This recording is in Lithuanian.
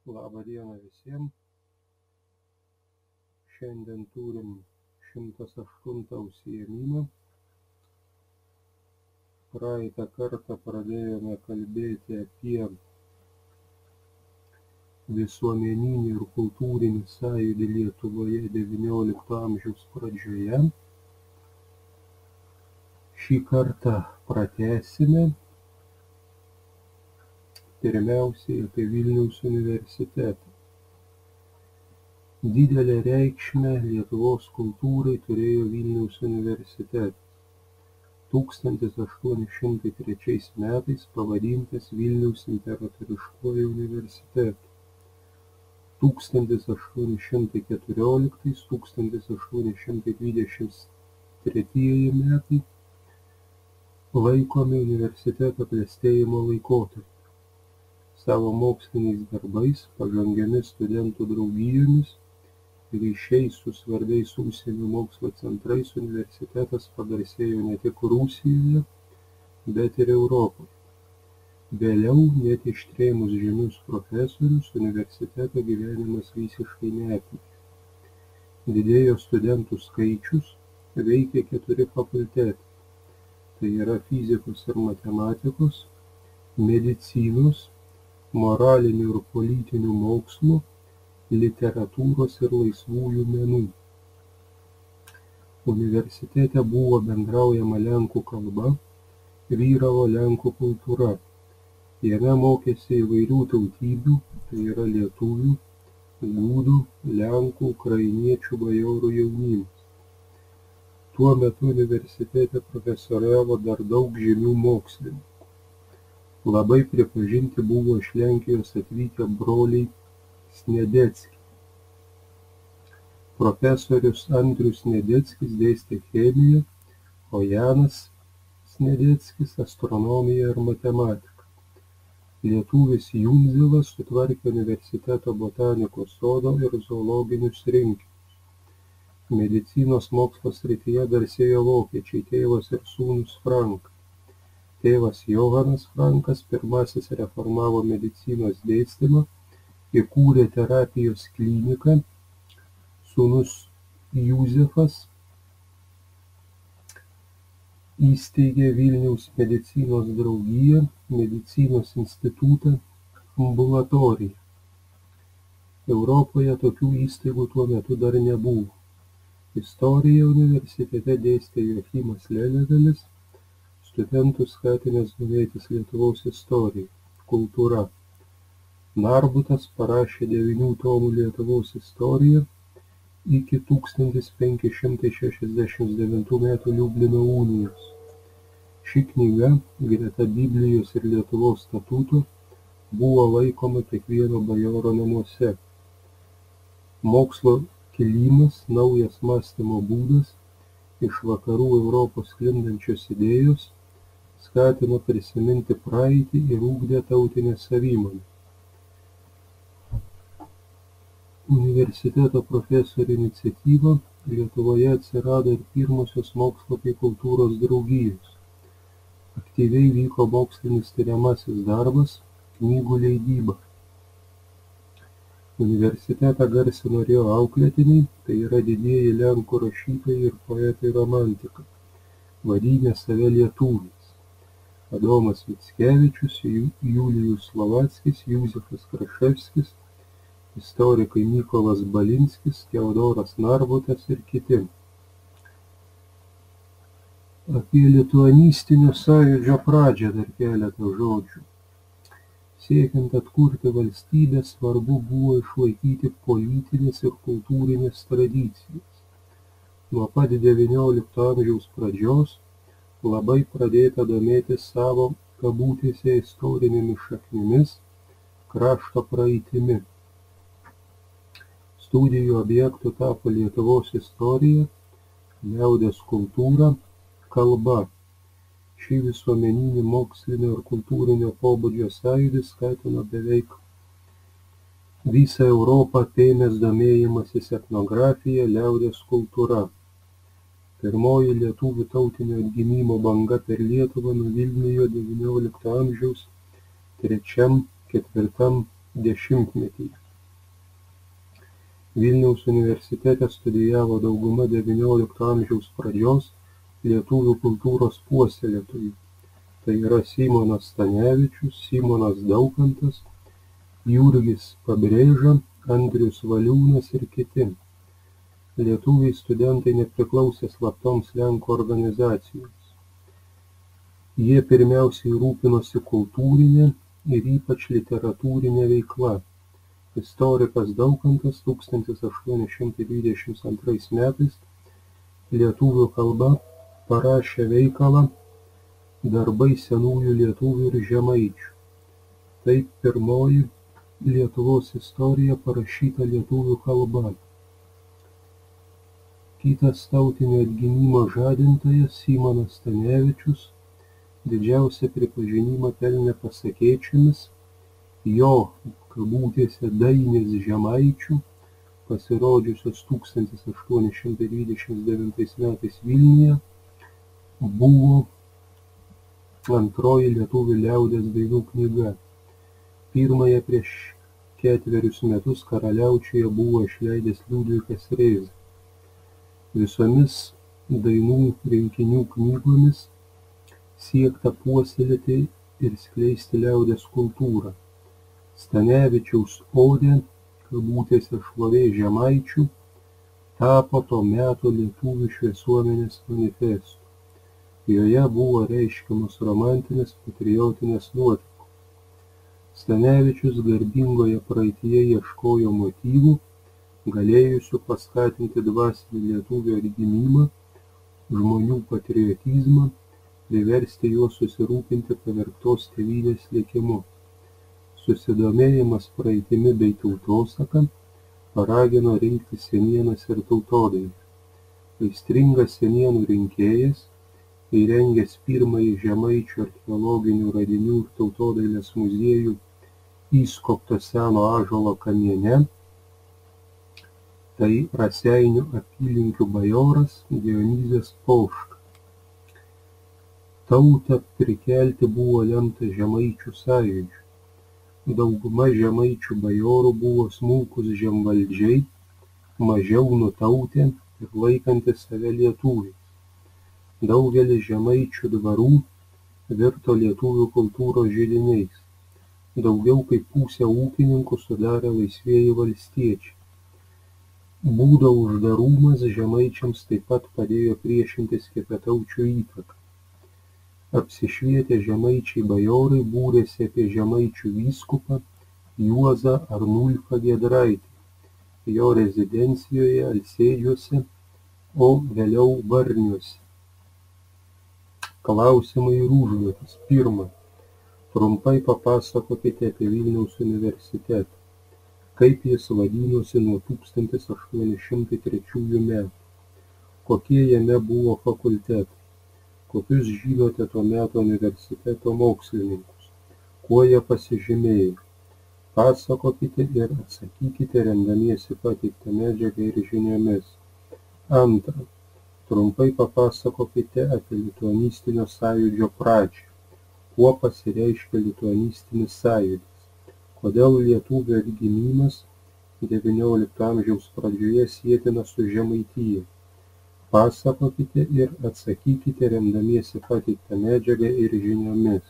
Labą dieną visiems. Šiandien turim 108 užsiėmimą. Praeitą kartą pradėjome kalbėti apie visuomeninį ir kultūrinį sąjūdį Lietuvoje XIX amžiaus pradžioje. Šį kartą pratęsime pirmiausiai apie Vilniaus universitetą. Didelę reikšmę Lietuvos kultūrai turėjo Vilniaus universitetas. 1803 metais pavadintas Vilniaus imperatoriškuoju universitetu. 1814–1823 metai laikomi universiteto klestėjimo laikotarpiu. Savo moksliniais darbais, pažangiomis studentų draugijomis, ryšiais su svarbiais užsienio mokslo centrais universitetas pagarsėjo ne tik Rusijoje, bet ir Europoje. Vėliau, net ištrėmus žymius profesorius, universiteto gyvenimas visiškai neapnikė. Didėjo studentų skaičius, veikė 4 fakultetai. Tai yra fizikos ir matematikos, medicinos, moralinių ir politinių mokslų, literatūros ir laisvųjų menų. Universitete buvo bendraujama lenkų kalba, vyravo lenkų kultūra. Jame mokėsi įvairių tautybių, tai yra lietuvių, gudų, lenkų, ukrainiečių bajorų jaunimas. Tuo metu universitete profesoriavo dar daug žymių mokslininkų. Labai pripažinti buvo iš Lenkijos atvykę broliai Sniadeckiai. Profesorius Andrius Sniadeckis dėstė chemiją, o Janas Sniadeckis astronomiją ir matematiką. Lietuvis Jundzilas sutvarkė universiteto botanikos sodo ir zoologinius rinkinius. Medicinos mokslo srityje garsėjo vokiečiai tėvas ir sūnus Frankai. Tėvas Johanas Frankas pirmasis reformavo medicinos dėstymą, įkūrė terapijos kliniką, sūnus Juzefas įsteigė Vilniaus medicinos draugiją, medicinos institutą, ambulatoriją. Europoje tokių įstaigų tuo metu dar nebuvo. Istoriją universitete dėstė Joachimas Lelevelis, studentus skatinęs domėtis Lietuvos istorija, kultūra. Narbutas parašė 9 tomų Lietuvos istoriją iki 1569 metų Liublino unijos. Ši knyga, greta Biblijos ir Lietuvos statutų, buvo laikoma kiekvieno bajoro namuose. Mokslo kilimas, naujas mąstymo būdas, iš vakarų Europos sklindančios idėjos skatino prisiminti praeitį ir ugdė tautinę savimonę. Universiteto profesorių iniciatyva Lietuvoje atsirado ir pirmosios mokslo bei kultūros draugijos. Aktyviai vyko mokslinis tiriamasis darbas, knygų leidyba. Universitetą garsino ir jo auklėtiniai, tai yra didieji lenkų rašytojai ir poetai romantikai, vadinę save lietuviais. Adomas Mickevičius, Julijus Slovackis, Juzefas Kraševskis, istorikai Mykolas Balinskis, Teodoras Narbutas ir kiti. Apie lituanistinio sąjūdžio pradžią dar keletą žodžių. Siekiant atkurti valstybę, svarbu buvo išlaikyti politinės ir kultūrinės tradicijas. Nuo pat XIX amžiaus pradžios labai pradėta domėtis savo kabutėse istorinėmis šaknimis, krašto praeitimi. Studijų objektų tapo Lietuvos istorija, liaudies kultūra, kalba. Šį visuomeninį mokslinio ir kultūrinio pobūdžio sąjūdį skatino beveik visą Europą apėmęs domėjimasis etnografija, liaudies kultūra. Pirmoji lietuvių tautinio atgimimo banga per Lietuvą nuvilnijo XIX amžiaus 3–4 dešimtmetyje. Vilniaus universitete studijavo dauguma XIX amžiaus pradžios lietuvių kultūros puoselėtojų, tai yra Simonas Stanevičius, Simonas Daukantas, Jurgis Pabrėža, Andrius Valiūnas ir kiti. Lietuviai studentai nepriklausė slaptoms lenkų organizacijoms. Jie pirmiausiai rūpinosi kultūrinė ir ypač literatūrinė veikla. Istorikas Daukantas 1822 metais lietuvių kalba parašė veikalą Darbai senųjų lietuvių ir žemaičių. Tai pirmoji Lietuvos istorija parašyta lietuvių kalba. Kitas tautinio atgimimo žadintojas Simonas Stanevičius didžiausią pripažinimą pelnė pasakėčiomis jo kabutėse Dainis žemaičių, pasirodžiusios 1829 metais Vilniuje, buvo antroji lietuvių liaudies dainų knyga. Pirmąją prieš 4 metus Karaliaučiuje buvo išleidęs Liudvikas Rėza. Visomis dainų rinkinių knygomis siekta puoselėti ir skleisti liaudies kultūrą. Stanevičiaus odė, kabutėse šlovė žemaičių, tapo to meto lietuvių šviesuomenės manifestu. Joje buvo reiškiamos romantinės patriotinės nuotaikos. Stanevičius garbingoje praeityje ieškojo motyvų, galėjusių paskatinti dvasinį lietuvio atgimimą, žmonių patriotizmą, priversti juos susirūpinti pavergtos tėvynės likimu. Susidomėjimas praeitimi bei tautosaka paragino rinkti senienas ir tautodailę. Aistringas senienų rinkėjas, įrengęs pirmąjį žemaičių archeologinių radinių ir tautodailės muziejų įskobto seno ąžuolo kamiene, tai Raseinių apylinkių bajoras Dionizas Poška. Tautą prikelti buvo lemta žemaičių sąjūdžiu. Dauguma žemaičių bajorų buvo smulkūs žemvaldžiai, mažiau nutautę ir laikantys save lietuviais. Daugelis žemaičių dvarų virto lietuvių kultūros židiniais. Daugiau kaip pusę ūkininkų sudarė laisvieji valstiečiai. Būdo uždarumas žemaičiams taip pat padėjo priešintis kitataučių įtaką. Apsišvietę žemaičiai bajorai būrėsi apie žemaičių vyskupą Juozą Arnulfą Giedraitį, jo rezidencijoje Alsėdžiuose, o vėliau Varniuose. Klausimai ir užduotys. 1. Trumpai papasakokite apie Vilniaus universitetą. Kaip jis vadinosi nuo 1803 metų? Kokie jame buvo fakultetai? Kokius žinote to meto universiteto mokslininkus? Kuo jie pasižymėjo? Pasakokite ir atsakykite remdamiesi pateiktą medžiagą ir žiniomis. 2. Trumpai papasakokite apie lituanistinio sąjūdžio pradžią. Kuo pasireiškia lituanistinis sąjūdis? Kodėl lietuvių atgimimas XIX amžiaus pradžioje sietinas su Žemaitija? Pasakokite ir atsakykite remdamiesi pateiktą medžiagą ir žiniomis.